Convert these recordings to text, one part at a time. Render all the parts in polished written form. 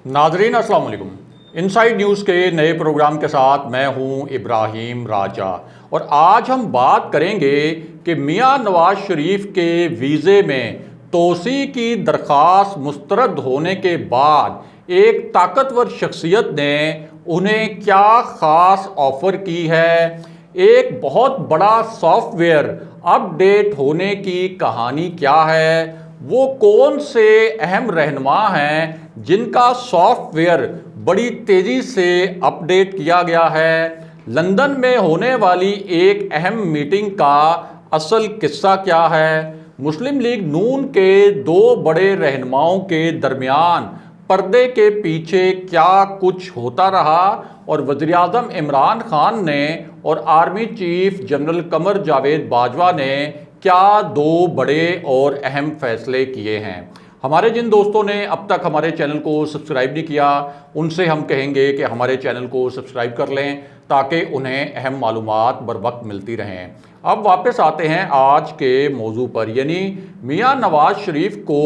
नाजरीन अस्सलाम वालेकुम। इनसाइड न्यूज़ के नए प्रोग्राम के साथ मैं हूं इब्राहिम राजा और आज हम बात करेंगे कि मियां नवाज शरीफ के वीज़े में तोसी की दरख्वास्त मुस्तरद होने के बाद एक ताकतवर शख्सियत ने उन्हें क्या ख़ास ऑफ़र की है। एक बहुत बड़ा सॉफ्टवेयर अपडेट होने की कहानी क्या है, वो कौन से अहम रहनुमा हैं जिनका सॉफ्टवेयर बड़ी तेज़ी से अपडेट किया गया है। लंदन में होने वाली एक अहम मीटिंग का असल किस्सा क्या है। मुस्लिम लीग नून के दो बड़े रहनुमाओं के दरमियान पर्दे के पीछे क्या कुछ होता रहा और वज़ीर-ए-आज़म इमरान खान ने और army chief general Qamar Javed Bajwa ने क्या दो बड़े और अहम फैसले किए हैं। हमारे जिन दोस्तों ने अब तक हमारे चैनल को सब्सक्राइब नहीं किया उनसे हम कहेंगे कि हमारे चैनल को सब्सक्राइब कर लें ताकि उन्हें अहम मालूमात बर वक्त मिलती रहें। अब वापस आते हैं आज के मौजू पर, यानी मियां नवाज शरीफ को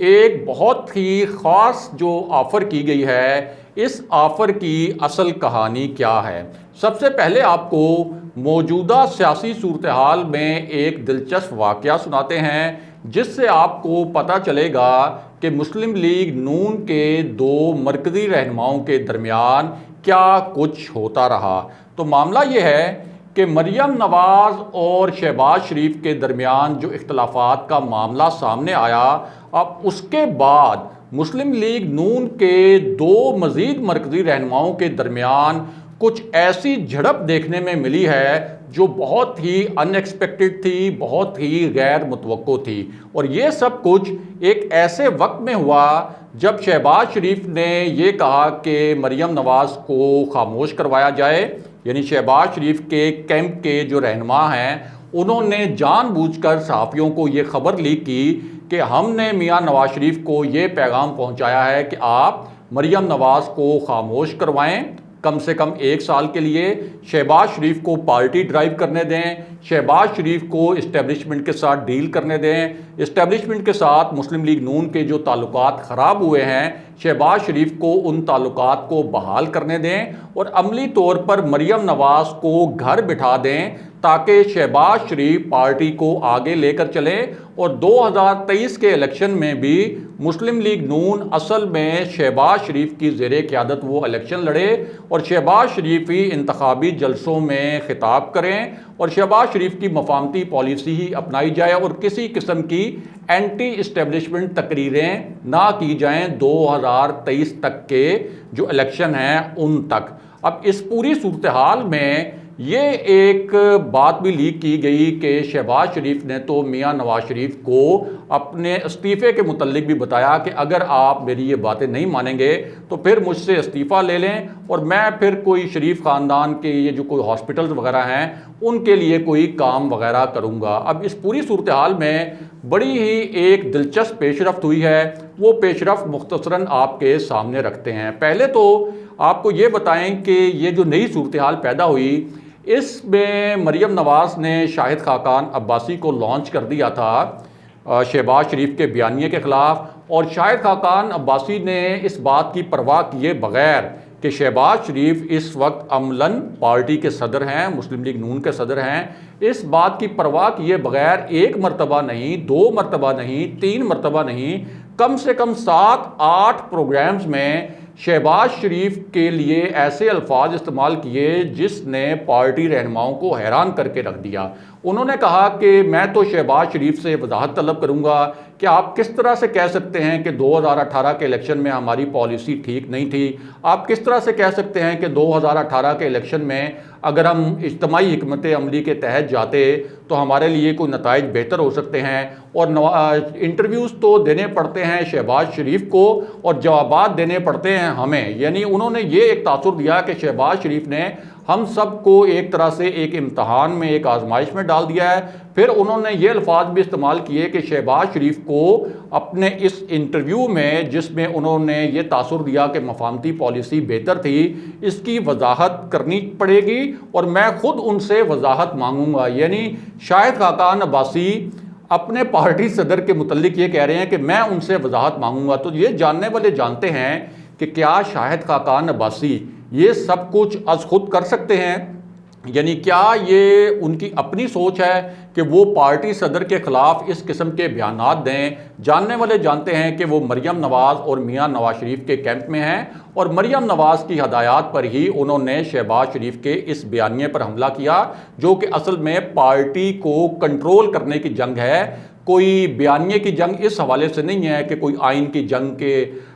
एक बहुत ही ख़ास जो ऑफ़र की गई है, इस ऑफ़र की असल कहानी क्या है। सबसे पहले आपको मौजूदा सियासी सूरत हाल में एक दिलचस्प वाक़या सुनाते हैं जिससे आपको पता चलेगा कि मुस्लिम लीग नून के दो मरकज़ी रहनुमाओं के दरमियान क्या कुछ होता रहा। तो मामला ये है कि मरियम नवाज़ और शहबाज शरीफ के दरमियान जो इख्तलाफात का मामला सामने आया, अब उसके बाद मुस्लिम लीग नून के दो मज़ीद मरकज़ी रहनुमाओं के दरमियान कुछ ऐसी झड़प देखने में मिली है जो बहुत ही अनएक्सपेक्टेड थी, बहुत ही गैर मुतवक्को थी। और ये सब कुछ एक ऐसे वक्त में हुआ जब शहबाज शरीफ ने ये कहा कि मरियम नवाज़ को खामोश करवाया जाए, यानी शहबाज शरीफ के कैंप के जो रहनुमा हैं उन्होंने जानबूझकर सहाफ़ियों को ये ख़बर लीक की कि हमने मियां नवाज शरीफ को ये पैगाम पहुंचाया है कि आप मरियम नवाज़ को खामोश करवाएं, कम से कम 1 साल के लिए। शहबाज शरीफ को पार्टी ड्राइव करने दें, शहबाज शरीफ को इस्टेब्लिशमेंट के साथ डील करने दें, इस्टेब्लिशमेंट के साथ मुस्लिम लीग नून के जो ताल्लुकात ख़राब हुए हैं शहबाज शरीफ को उन ताल्लुकात को बहाल करने दें और अमली तौर पर मरियम नवाज़ को घर बिठा दें ताकि शहबाज शरीफ पार्टी को आगे लेकर चलें और 2023 के इलेक्शन में भी मुस्लिम लीग नून असल में शहबाज शरीफ की ज़ेरे क़यादत वो इलेक्शन लड़े और शहबाज शरीफ ही इंतखाबी जलसों में खिताब करें और शहबाज शरीफ की मफामती पॉलिसी ही अपनाई जाए और किसी किस्म की एंटी इस्टेब्लिशमेंट तकरीरें ना की जाएं 2023 तक के जो इलेक्शन हैं उन तक। अब इस पूरी सूरत हाल में ये एक बात भी लीक की गई कि शहबाज शरीफ ने तो मियां नवाज शरीफ को अपने इस्तीफ़े के मुतल्लिक भी बताया कि अगर आप मेरी ये बातें नहीं मानेंगे तो फिर मुझसे इस्तीफ़ा ले लें और मैं फिर कोई शरीफ ख़ानदान के ये जो कोई हॉस्पिटल्स वगैरह हैं उनके लिए कोई काम वगैरह करूँगा। अब इस पूरी सूरत हाल में बड़ी ही एक दिलचस्प पेशरफ्त हुई है, वो पेशरफ्त मुख्तसरन आपके सामने रखते हैं। पहले तो आपको ये बताएं कि ये जो नई सूरत हाल पैदा हुई इसमें मरियम नवाज़ ने शाहिद खाकान अब्बासी को लॉन्च कर दिया था शहबाज शरीफ के बयानिए के ख़िलाफ़ और शाहिद खाकान अब्बासी ने इस बात की परवाह किए बग़ैर कि शहबाज शरीफ इस वक्त अमलन पार्टी के सदर हैं, मुस्लिम लीग नून के सदर हैं, इस बात की परवाह किए बग़ैर 1 मरतबा नहीं, 2 मरतबा नहीं, 3 मरतबा नहीं, कम से कम 7-8 प्रोग्राम्स में शहबाज शरीफ के लिए ऐसे अल्फाज इस्तेमाल किए जिसने पार्टी रहनुमाओं को हैरान करके रख दिया। उन्होंने कहा कि मैं तो शहबाज शरीफ से वजाहत तलब करूंगा कि आप किस तरह से कह सकते हैं कि 2018 के इलेक्शन में हमारी पॉलिसी ठीक नहीं थी। आप किस तरह से कह सकते हैं कि 2018 के इलेक्शन में अगर हम इज्तिमाई हिकमत अमली के तहत जाते तो हमारे लिए कोई नताइज बेहतर हो सकते हैं। और इंटरव्यूज़ तो देने पड़ते हैं शहबाज शरीफ को और जवाबात देने पड़ते हैं हमें। यानी उन्होंने ये एक तासुर दिया कि शहबाज शरीफ ने हम सब को एक तरह से एक इम्तहान में, एक आजमाइश में डाल दिया है। फिर उन्होंने ये अल्फाज भी इस्तेमाल किए कि शहबाज शरीफ को अपने इस इंटरव्यू में जिसमें उन्होंने ये तासुर दिया कि मफामती पॉलिसी बेहतर थी, इसकी वजाहत करनी पड़ेगी और मैं खुद उनसे वजाहत मांगूंगा। यानी शाहिद खाकान अब्बासी अपने पार्टी सदर के मुतल्लिक ये कह रहे हैं कि मैं उनसे वजाहत मांगूंगा। तो ये जानने वाले जानते हैं कि क्या शाहिद खाकान अब्बासी ये सब कुछ अज खुद कर सकते हैं, यानी क्या ये उनकी अपनी सोच है कि वो पार्टी सदर के खिलाफ इस किस्म के बयानात दें। जानने वाले जानते हैं कि वो मरियम नवाज़ और मियां नवाज शरीफ के कैंप में हैं और मरियम नवाज़ की हदायत पर ही उन्होंने शहबाज शरीफ के इस बयानिए पर हमला किया, जो कि असल में पार्टी को कंट्रोल करने की जंग है, कोई बयानिए की जंग इस हवाले से नहीं है कि कोई आइन की जंग के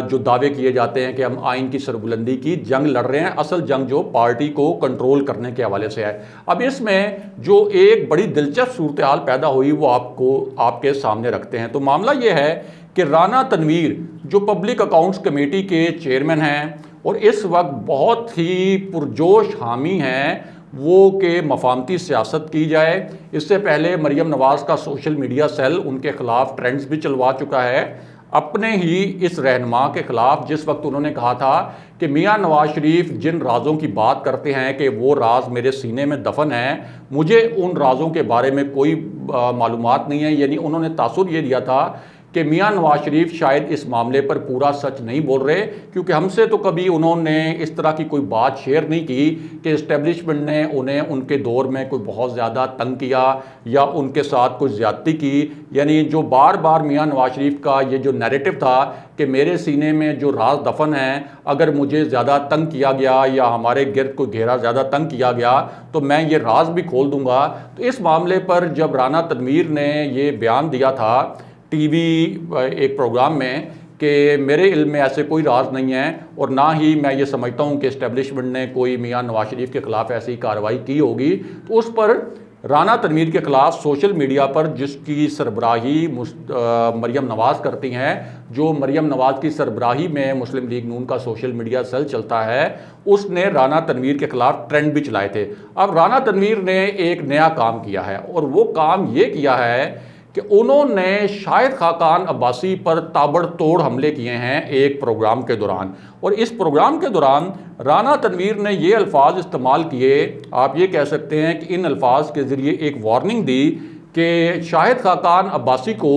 जो दावे किए जाते हैं कि हम आइन की सरबुलंदी की जंग लड़ रहे हैं। असल जंग जो पार्टी को कंट्रोल करने के हवाले से है। अब इसमें जो एक बड़ी दिलचस्प सूरत हाल पैदा हुई वो आपके सामने रखते हैं। तो मामला ये है कि राना तनवीर जो पब्लिक अकाउंट्स कमेटी के चेयरमैन हैं और इस वक्त बहुत ही पुरजोश हामी हैं वो कि मफामती सियासत की जाए। इससे पहले मरियम नवाज़ का सोशल मीडिया सेल उनके खिलाफ ट्रेंड्स भी चलवा चुका है अपने ही इस रहनुमा के खिलाफ, जिस वक्त उन्होंने कहा था कि मियां नवाज शरीफ जिन राज़ों की बात करते हैं कि वो राज मेरे सीने में दफन है, मुझे उन राज़ों के बारे में कोई मालूमात नहीं है। यानी उन्होंने तासुर ये दिया था कि मियां नवाज शरीफ शायद इस मामले पर पूरा सच नहीं बोल रहे, क्योंकि हमसे तो कभी उन्होंने इस तरह की कोई बात शेयर नहीं की कि इस्टेब्लिशमेंट ने उन्हें उनके दौर में कोई बहुत ज़्यादा तंग किया या उनके साथ कोई ज़्यादती की। यानी जो बार बार मियां नवाज शरीफ का ये जो नैरेटिव था कि मेरे सीने में जो राज दफन है, अगर मुझे ज़्यादा तंग किया गया या हमारे गिर्द को घेरा ज़्यादा तंग किया गया तो मैं ये राज भी खोल दूंगा। तो इस मामले पर जब राना तनवीर ने ये बयान दिया था टीवी एक प्रोग्राम में कि मेरे इल्म में ऐसे कोई राज नहीं है और ना ही मैं ये समझता हूँ कि इस्टेब्लिशमेंट ने कोई मियां नवाज शरीफ के ख़िलाफ़ ऐसी कार्रवाई की होगी, तो उस पर राना तनवीर के ख़िलाफ़ सोशल मीडिया पर जिसकी सरबराही मरियम नवाज़ करती हैं, जो मरियम नवाज़ की सरबराही में मुस्लिम लीग नून का सोशल मीडिया सेल चलता है, उसने राना तनवीर के ख़िलाफ़ ट्रेंड भी चलाए थे। अब राना तनवीर ने एक नया काम किया है और वो काम ये किया है कि उन्होंने शाहिद खाकान अब्बासी पर ताबड़तोड़ हमले किए हैं एक प्रोग्राम के दौरान। और इस प्रोग्राम के दौरान राना तनवीर ने ये अल्फाज इस्तेमाल किए, आप ये कह सकते हैं कि इन अल्फाज के ज़रिए एक वार्निंग दी कि शाहिद खाकान अब्बासी को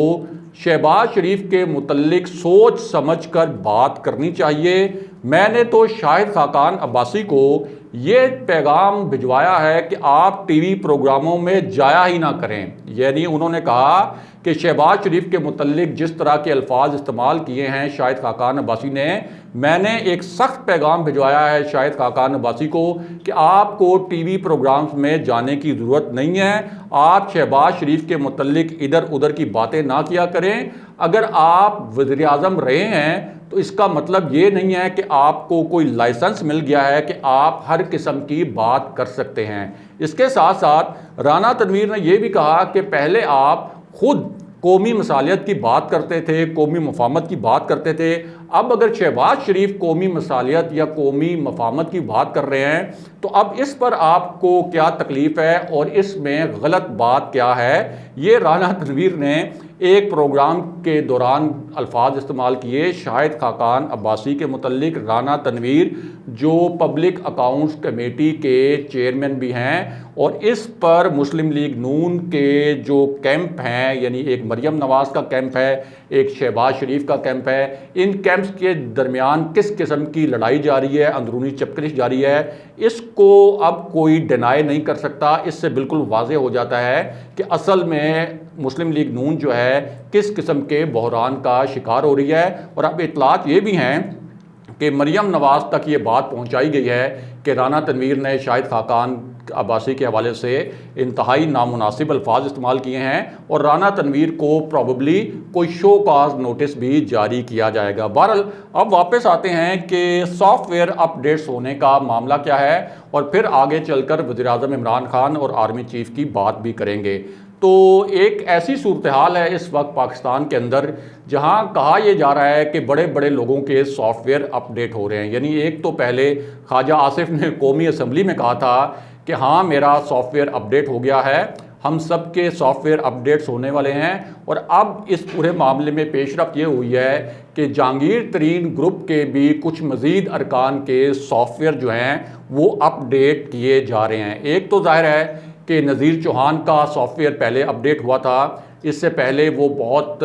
शहबाज शरीफ के मुतल्लिक सोच समझ कर बात करनी चाहिए। मैंने तो शाहिद खाकान अब्बासी को ये पैगाम भिजवाया है कि आप टीवी प्रोग्रामों में जाया ही ना करें। यानी उन्होंने कहा कि शहबाज शरीफ के मुतल्लिक जिस तरह के अल्फाज इस्तेमाल किए हैं शाहिद खाकान अब्बासी ने, मैंने एक सख्त पैगाम भिजवाया है शाहिद खाकान अब्बासी को कि आपको टीवी प्रोग्राम्स में जाने की ज़रूरत नहीं है। आप शहबाज शरीफ के मुतल्लिक इधर उधर की बातें ना किया करें। अगर आप वज़ीर आज़म रहे हैं तो इसका मतलब ये नहीं है कि आपको कोई लाइसेंस मिल गया है कि आप हर किस्म की बात कर सकते हैं। इसके साथ साथ राना तनवीर ने यह भी कहा कि पहले आप खुद कौमी मसालियत की बात करते थे, कौमी मफामत की बात करते थे, अब अगर शहबाज शरीफ कौमी मसालियत या कौमी मफामत की बात कर रहे हैं तो अब इस पर आपको क्या तकलीफ़ है और इसमें गलत बात क्या है। ये राना तनवीर ने एक प्रोग्राम के दौरान अल्फाज इस्तेमाल किए शाहिद खाकान अब्बासी के मुतल्लिक। राना तनवीर जो पब्लिक अकाउंट्स कमेटी के चेयरमैन भी हैं और इस पर मुस्लिम लीग नून के जो कैंप हैं, यानी एक मरियम नवाज़ का कैंप है, एक शहबाज शरीफ का कैंप है, इन कैंप्स के दरमियान किस किस्म की लड़ाई जारी है, अंदरूनी चपकलिश जारी है, इसको अब कोई डिनाई नहीं कर सकता। इससे बिल्कुल वाज़ेह हो जाता है कि असल में मुस्लिम लीग नून जो है किस किस्म के बहरान का शिकार हो रही है। और अब इतलात ये भी हैं कि मरियम नवाज़ तक ये बात पहुंचाई गई है कि राना तनवीर ने शाहिद खाकान अब्बासी के हवाले से इंतहाई नामुनासिब अल्फाज इस्तेमाल किए हैं और राना तनवीर को प्रॉबली कोई शो काज नोटिस भी जारी किया जाएगा। बहरहाल अब वापस आते हैं कि सॉफ्टवेयर अपडेट्स होने का मामला क्या है और फिर आगे चलकर वज़ीर आज़म इमरान खान और आर्मी चीफ़ की बात भी करेंगे। तो एक ऐसी सूरत हाल है इस वक्त पाकिस्तान के अंदर जहां कहा यह जा रहा है कि बड़े बड़े लोगों के सॉफ्टवेयर अपडेट हो रहे हैं। यानी एक तो पहले ख्वाजा आसिफ ने कौमी असम्बली में कहा था कि हाँ मेरा सॉफ्टवेयर अपडेट हो गया है, हम सब के सॉफ्टवेयर अपडेट्स होने वाले हैं। और अब इस पूरे मामले में पेशरफ्त ये हुई है कि जहांगीर तरीन ग्रुप के भी कुछ मज़ीद अरकान के सॉफ्टवेयर जो हैं वो अपडेट किए जा रहे हैं। एक तो जाहिर है कि नज़ीर चौहान का सॉफ्टवेयर पहले अपडेट हुआ था, इससे पहले वो बहुत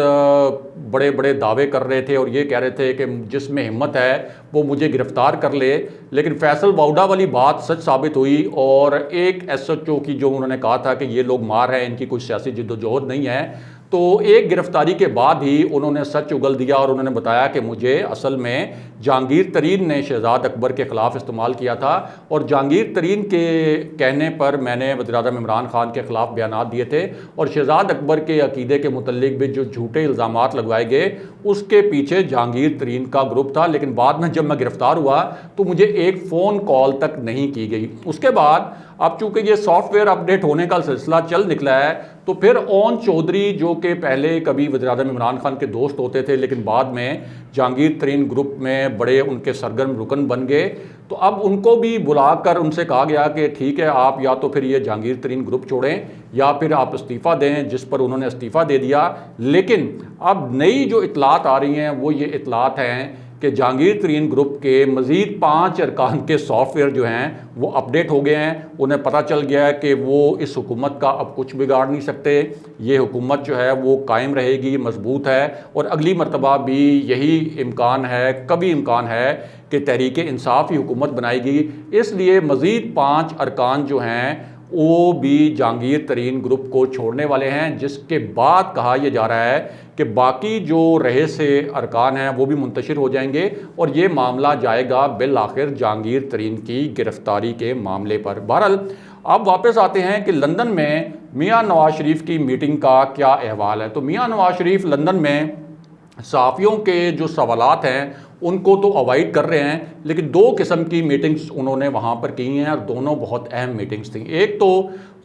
बड़े बड़े दावे कर रहे थे और ये कह रहे थे कि जिसमें हिम्मत है वो मुझे गिरफ्तार कर ले। लेकिन फैसल वाउडा वाली बात सच साबित हुई और एक SHO की जो उन्होंने कहा था कि ये लोग मार हैं, इनकी कोई सियासी जिद्दोजहद नहीं है, तो एक गिरफ्तारी के बाद ही उन्होंने सच उगल दिया और उन्होंने बताया कि मुझे असल में जहांगीर तरीन ने शहजाद अकबर के ख़िलाफ़ इस्तेमाल किया था और जहांगीर तरीन के कहने पर मैंने वज़ीर-ए-आज़म इमरान खान के ख़िलाफ़ बयानात दिए थे और शहजाद अकबर के अकीदे के मुतल्लिक भी जो झूठे इल्ज़ामात लगवाए गए उसके पीछे जहांगीर तरीन का ग्रुप था। लेकिन बाद में जब मैं गिरफ़्तार हुआ तो मुझे एक फ़ोन कॉल तक नहीं की गई। उसके बाद अब चूंकि ये सॉफ्टवेयर अपडेट होने का सिलसिला चल निकला है तो फिर ओन चौधरी जो कि पहले कभी वज़ीर-ए-आज़म इमरान खान के दोस्त होते थे लेकिन बाद में जहांगीर तरीन ग्रुप में बड़े उनके सरगर्म रुकन बन गए, तो अब उनको भी बुलाकर उनसे कहा गया कि ठीक है, आप या तो फिर ये जहांगीर तरीन ग्रुप छोड़ें या फिर आप इस्तीफ़ा दें, जिस पर उन्होंने इस्तीफ़ा दे दिया। लेकिन अब नई जो इतलात आ रही हैं वो ये इतलात हैं कि जहांगीर तरीन ग्रुप के मज़ीद 5 अरकान के सॉफ्टवेयर जो हैं वो अपडेट हो गए हैं। उन्हें पता चल गया है कि वो इस हुकूमत का अब कुछ बिगाड़ नहीं सकते, ये हुकूमत जो है वो कायम रहेगी, मजबूत है और अगली मरतबा भी यही इम्कान है, कभी इम्कान है कि तहरीक इंसाफ ही हुकूमत बनाएगी। इसलिए मज़ीद 5 अरकान जो हैं वो भी जहांगीर तरीन ग्रुप को छोड़ने वाले हैं, जिसके बाद कहा यह जा रहा है कि बाकी जो रहे से अरकान हैं वो भी मुंतशिर हो जाएंगे और ये मामला जाएगा बिल आखिर जहांगीर तरीन की गिरफ्तारी के मामले पर। बहरहाल अब वापस आते हैं कि लंदन में मियां नवाज शरीफ की मीटिंग का क्या अहवाल है। तो मियां नवाज शरीफ लंदन में सहाफ़ियों के जो सवालात हैं उनको तो अवॉइड कर रहे हैं, लेकिन 2 किस्म की मीटिंग्स उन्होंने वहाँ पर की हैं और दोनों बहुत अहम मीटिंग्स थी। एक तो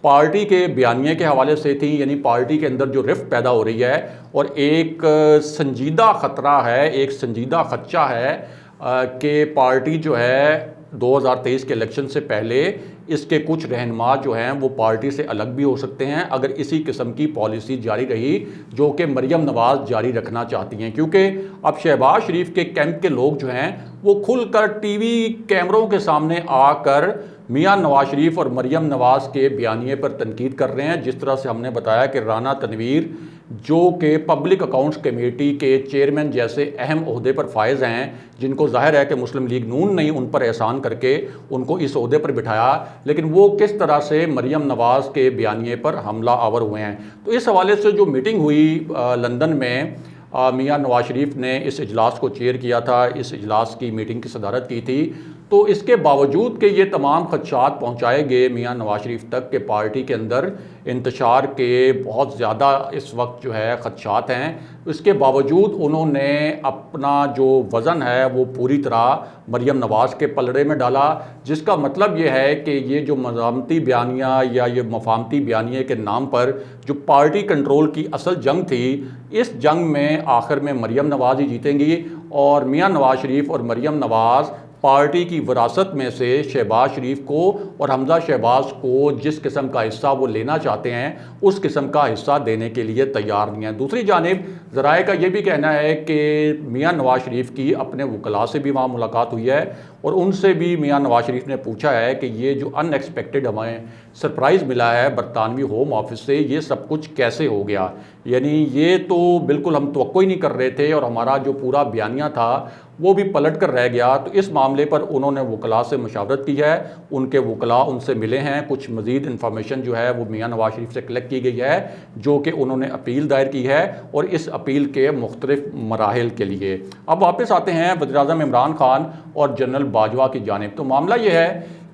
पार्टी के बयानिए के हवाले से थी, यानी पार्टी के अंदर जो रिफ्ट पैदा हो रही है और एक संजीदा ख़तरा है, एक संजीदा खदशा है कि पार्टी जो है 2023 के इलेक्शन से पहले इसके कुछ रहनुमा जो हैं वो पार्टी से अलग भी हो सकते हैं अगर इसी किस्म की पॉलिसी जारी रही जो कि मरियम नवाज़ जारी रखना चाहती हैं। क्योंकि अब शहबाज शरीफ के कैंप के लोग जो हैं वो खुलकर टीवी कैमरों के सामने आकर मियां नवाज शरीफ और मरियम नवाज़ के बयानिए पर तनकीद कर रहे हैं। जिस तरह से हमने बताया कि राना तनवीर जो कि पब्लिक अकाउंट्स कमेटी के चेयरमैन जैसे अहम ओहदे पर फायज़ हैं, जिनको जाहिर है कि मुस्लिम लीग नून ने उन पर एहसान करके उनको इस ओहदे पर बिठाया, लेकिन वो किस तरह से मरियम नवाज़ के बयानिए पर हमला आवर हुए हैं। तो इस हवाले से जो मीटिंग हुई लंदन में, मियां नवाज शरीफ ने इस इजलास को चेयर किया था, इस इजलास की मीटिंग की सदारत की थी। तो इसके बावजूद कि ये तमाम खदशात पहुँचाए गए मियां नवाज शरीफ तक के पार्टी के अंदर इंतशार के बहुत ज़्यादा इस वक्त जो है खदशात हैं, इसके बावजूद उन्होंने अपना जो वज़न है वो पूरी तरह मरियम नवाज़ के पलड़े में डाला। जिसका मतलब ये है कि ये जो मज़ामती बयानिया या ये मफामती बयानिए के नाम पर जो पार्टी कंट्रोल की असल जंग थी, इस जंग में आखिर में मरियम नवाज़ ही जीतेंगी और मियां नवाज शरीफ और मरियम नवाज़ पार्टी की विरासत में से शहबाज शरीफ को और हमजा शहबाज को जिस किस्म का हिस्सा वो लेना चाहते हैं उस किस्म का हिस्सा देने के लिए तैयार नहीं है। दूसरी जानिब ज़राए का ये भी कहना है कि मियां नवाज शरीफ की अपने वकला से भी वहाँ मुलाकात हुई है और उनसे भी मियां नवाज शरीफ ने पूछा है कि ये जो अनएक्सपेक्टेड हमें सरप्राइज़ मिला है बरतानवी होम ऑफिस से, ये सब कुछ कैसे हो गया। यानी ये तो बिल्कुल हम तवक्को ही नहीं कर रहे थे और हमारा जो पूरा बयानिया था वो भी पलट कर रह गया। तो इस मामले पर उन्होंने वकला से मशावरत की है, उनके वकला उनसे मिले हैं, कुछ मज़ीद इन्फॉर्मेशन जो है वो मियां नवाज शरीफ से कलेक्ट की गई है जो कि उन्होंने अपील दायर की है और इस अपील के मुख्तलिफ मराहिल के लिए। अब वापस आते हैं वज़ीर-ए-आज़म इमरान खान और जनरल बाजवा की जानिब। तो मामला ये है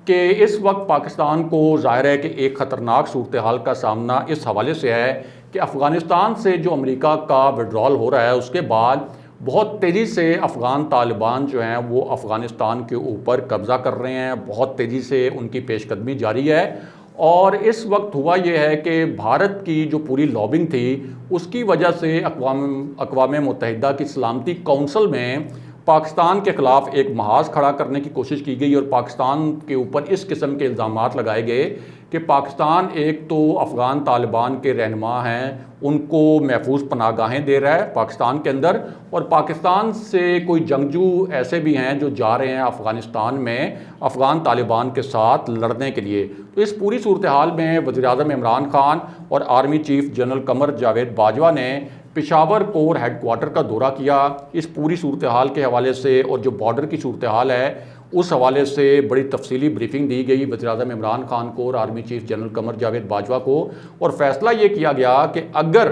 कि इस वक्त पाकिस्तान को ज़ाहिर है कि एक ख़तरनाक सूरत हाल का सामना इस हवाले से है कि अफ़गानिस्तान से जो अमेरिका का विड्रॉल हो रहा है उसके बाद बहुत तेज़ी से अफ़गान तालिबान जो हैं वो अफ़गानिस्तान के ऊपर कब्ज़ा कर रहे हैं, बहुत तेज़ी से उनकी पेशकदमी जारी है। और इस वक्त हुआ यह है कि भारत की जो पूरी लॉबिंग थी उसकी वजह से अक़वाम मुत्तहिदा की सलामती कौंसल में पाकिस्तान के ख़िलाफ़ एक महाज खड़ा करने की कोशिश की गई और पाकिस्तान के ऊपर इस किस्म के इल्ज़ामात लगाए गए कि पाकिस्तान एक तो अफ़गान तालिबान के रहनुमा हैं, उनको महफूज पनाहगाहें दे रहा है पाकिस्तान के अंदर, और पाकिस्तान से कोई जंगजू ऐसे भी हैं जो जा रहे हैं अफ़गानिस्तान में अफ़गान तालिबान के साथ लड़ने के लिए। तो इस पूरी सूरत हाल में वज़ीर-ए-आज़म इमरान खान और army chief general Qamar Javed Bajwa ने पेशावर कोर हेडक्वार्टर का दौरा किया। इस पूरी सूरत हाल के हवाले से और जो बॉर्डर की सूरत हाल है उस हवाले से बड़ी तफसीली ब्रीफिंग दी गई वज़ीर-ए-आज़म इमरान खान को और army chief general Qamar Javed Bajwa को, और फ़ैसला ये किया गया कि अगर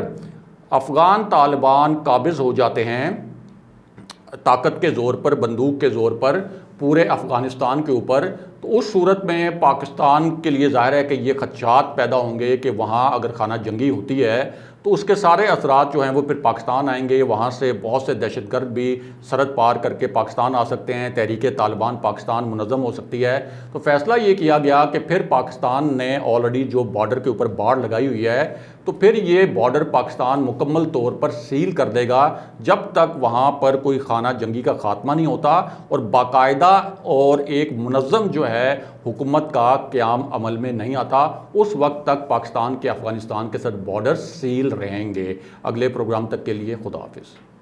अफ़गान तालिबान काबिज़ हो जाते हैं ताकत के ज़ोर पर, बंदूक के ज़ोर पर पूरे अफ़गानिस्तान के ऊपर, तो उस सूरत में पाकिस्तान के लिए ज़ाहिर है कि ये खदशात पैदा होंगे कि वहाँ अगर खाना जंगी होती है तो उसके सारे असरात जो हैं वो फिर पाकिस्तान आएंगे। वहाँ से बहुत से दहशतगर्द भी सरहद पार करके पाकिस्तान आ सकते हैं, तहरीक तालिबान पाकिस्तान मुनज़्ज़म हो सकती है। तो फ़ैसला ये किया गया कि फिर पाकिस्तान ने ऑलरेडी जो बॉर्डर के ऊपर बाड़ लगाई हुई है, तो फिर ये बॉर्डर पाकिस्तान मुकम्मल तौर पर सील कर देगा जब तक वहाँ पर कोई खाना जंगी का ख़ात्मा नहीं होता और बाकायदा और एक मुनज़्ज़म जो है हुकूमत का क़याम अमल में नहीं आता। उस वक्त तक पाकिस्तान के अफ़गानिस्तान के साथ बॉर्डर सील रहेंगे। अगले प्रोग्राम तक के लिए खुदा हाफिज़।